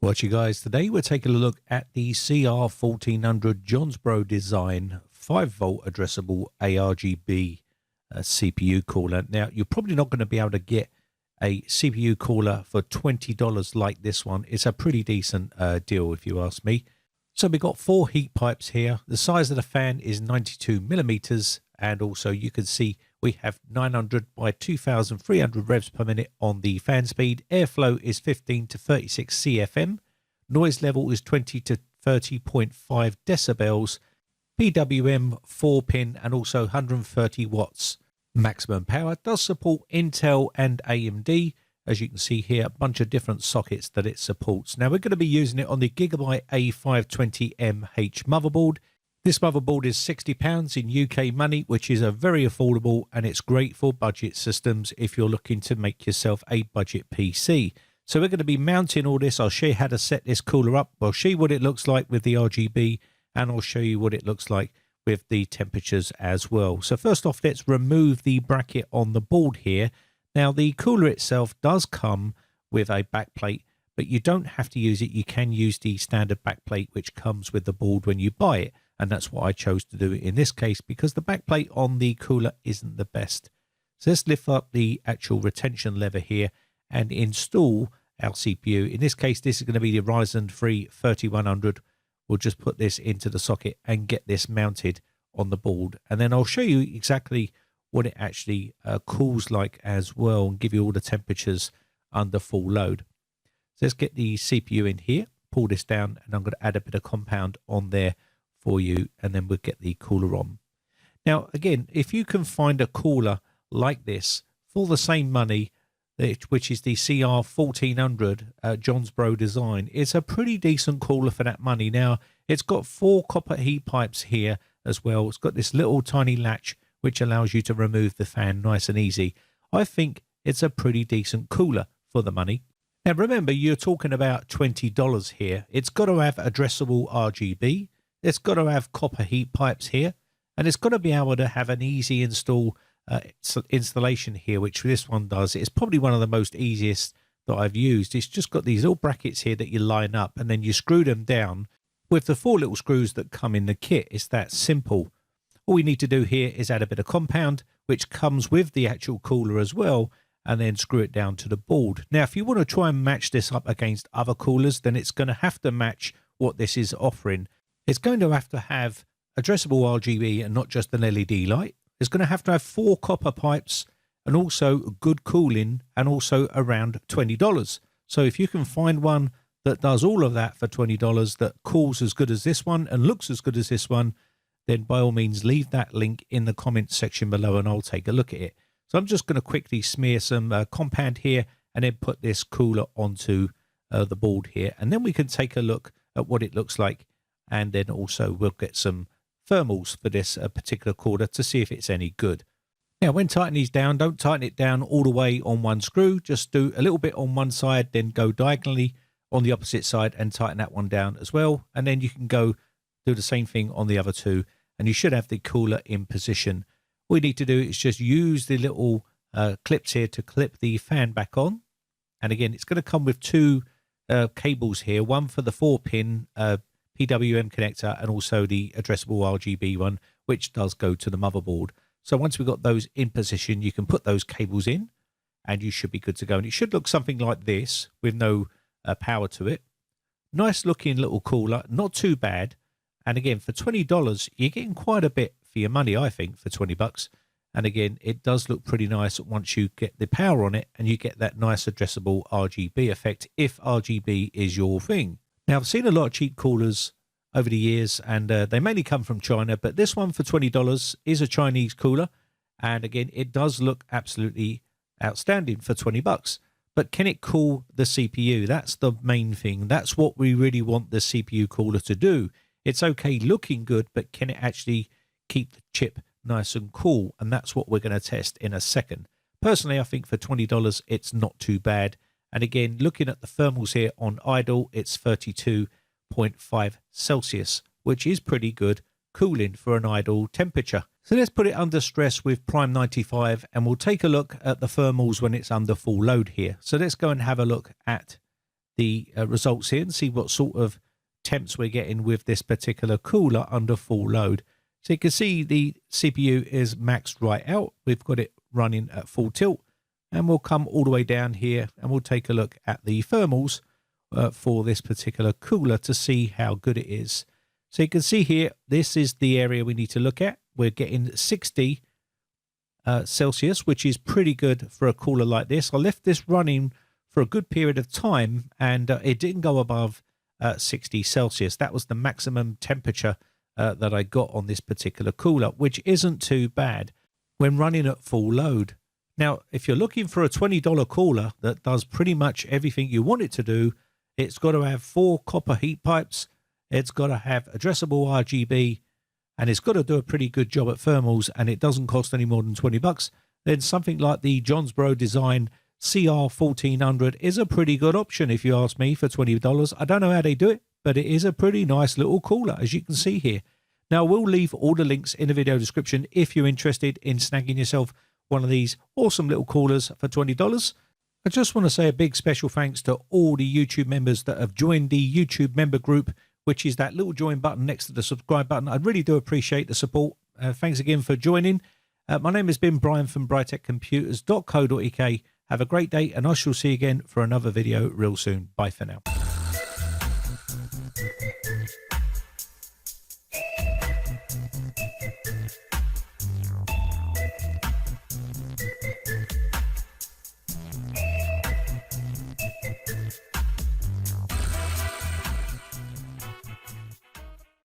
Watch you guys, today we're taking a look at the CR1400 Johnsbro design 5-volt addressable ARGB CPU cooler. Now, you're probably not going to be able to get a CPU cooler for $20 like this one. It's a pretty decent deal if you ask me. So we've got 4 heat pipes here. The size of the fan is 92 millimeters, and also you can see we have 900 by 2300 revs per minute on the fan speed. Airflow is 15 to 36 CFM. Noise level is 20 to 30.5 decibels. PWM 4-pin and also 130 watts. Maximum power. Does support Intel and AMD. As you can see here, a bunch of different sockets that it supports. Now we're going to be using it on the Gigabyte A520MH motherboard. This motherboard is £60 in UK money, which is a very affordable, and it's great for budget systems if you're looking to make yourself a budget PC. So we're going to be mounting all this. I'll show you how to set this cooler up. I'll show you what it looks like with the RGB, and I'll show you what it looks like with the temperatures as well. So first off, let's remove the bracket on the board here. Now the cooler itself does come with a backplate, but you don't have to use it. You can use the standard backplate which comes with the board when you buy it. And that's what I chose to do in this case because the backplate on the cooler isn't the best. So let's lift up the actual retention lever here and install our CPU. In this case, this is going to be the Ryzen 3 3100. We'll just put this into the socket and get this mounted on the board. And then I'll show you exactly what it actually cools like as well and give you all the temperatures under full load. So let's get the CPU in here, pull this down, and I'm going to add a bit of compound on there for you, and then we'll get the cooler on. Now, again, if you can find a cooler like this for the same money, which is the CR1400 Johnsbro design, it's a pretty decent cooler for that money. Now, it's got 4 copper heat pipes here as well. It's got this little tiny latch which allows you to remove the fan nice and easy. I think it's a pretty decent cooler for the money. Now, remember, you're talking about $20 here. It's got to have addressable RGB. It's got to have copper heat pipes here, and it's got to be able to have an easy installation here, which this one does. It's probably one of the most easiest that I've used. It's just got these little brackets here that you line up, and then you screw them down with the 4 little screws that come in the kit. It's that simple. All we need to do here is add a bit of compound, which comes with the actual cooler as well, and then screw it down to the board. Now, if you want to try and match this up against other coolers, then it's going to have to match what this is offering. It's going to have addressable RGB and not just an LED light. It's going to have 4 copper pipes and also good cooling, and also around $20. So if you can find one that does all of that for $20 that cools as good as this one and looks as good as this one, then by all means leave that link in the comments section below and I'll take a look at it. So I'm just going to quickly smear some compound here and then put this cooler onto the board here, and then we can take a look at what it looks like. And then also we'll get some thermals for this particular cooler to see if it's any good. Now, when tightening these down, don't tighten it down all the way on one screw. Just do a little bit on one side, then go diagonally on the opposite side and tighten that one down as well. And then you can go do the same thing on the other 2, and you should have the cooler in position. All you need to do is just use the little clips here to clip the fan back on. And again, it's going to come with 2 cables here, one for the 4-pin PWM connector and also the addressable RGB one, which does go to the motherboard. So once we've got those in position, you can put those cables in and you should be good to go. And it should look something like this with no power to it. Nice looking little cooler, not too bad. And again, for $20, you're getting quite a bit for your money, I think, for 20 bucks. And again, it does look pretty nice once you get the power on it and you get that nice addressable RGB effect, if RGB is your thing. Now, I've seen a lot of cheap coolers over the years, and they mainly come from China, but this one for $20 is a Chinese cooler. And again, it does look absolutely outstanding for 20 bucks. But can it cool the CPU? That's the main thing. That's what we really want the CPU cooler to do. It's okay looking good, but can it actually keep the chip nice and cool? And that's what we're going to test in a second. Personally, I think for $20, it's not too bad. And again, looking at the thermals here on idle, it's 32.5 Celsius, which is pretty good cooling for an idle temperature. So let's put it under stress with Prime 95, and we'll take a look at the thermals when it's under full load here. So let's go and have a look at the results here and see what sort of temps we're getting with this particular cooler under full load. So you can see the CPU is maxed right out. We've got it running at full tilt, and we'll come all the way down here and we'll take a look at the thermals for this particular cooler to see how good it is. So you can see here, this is the area we need to look at. We're getting 60 Celsius, which is pretty good for a cooler like this. I left this running for a good period of time, and it didn't go above 60 Celsius. That was the maximum temperature that I got on this particular cooler, which isn't too bad when running at full load. Now, if you're looking for a $20 cooler that does pretty much everything you want it to do, it's got to have 4 copper heat pipes, it's got to have addressable RGB, and it's got to do a pretty good job at thermals, and it doesn't cost any more than $20, then something like the Johnsboro Design CR1400 is a pretty good option, if you ask me, for $20. I don't know how they do it, but it is a pretty nice little cooler, as you can see here. Now, we'll leave all the links in the video description if you're interested in snagging yourself one of these awesome little coolers for $20. I just want to say a big special thanks to all the YouTube members that have joined the YouTube member group, which is that little join button next to the subscribe button. I really do appreciate the support. Thanks again for joining. My name has been Brian from briteccomputers.co.uk. Have a great day, and I shall see you again for another video real soon. Bye for now.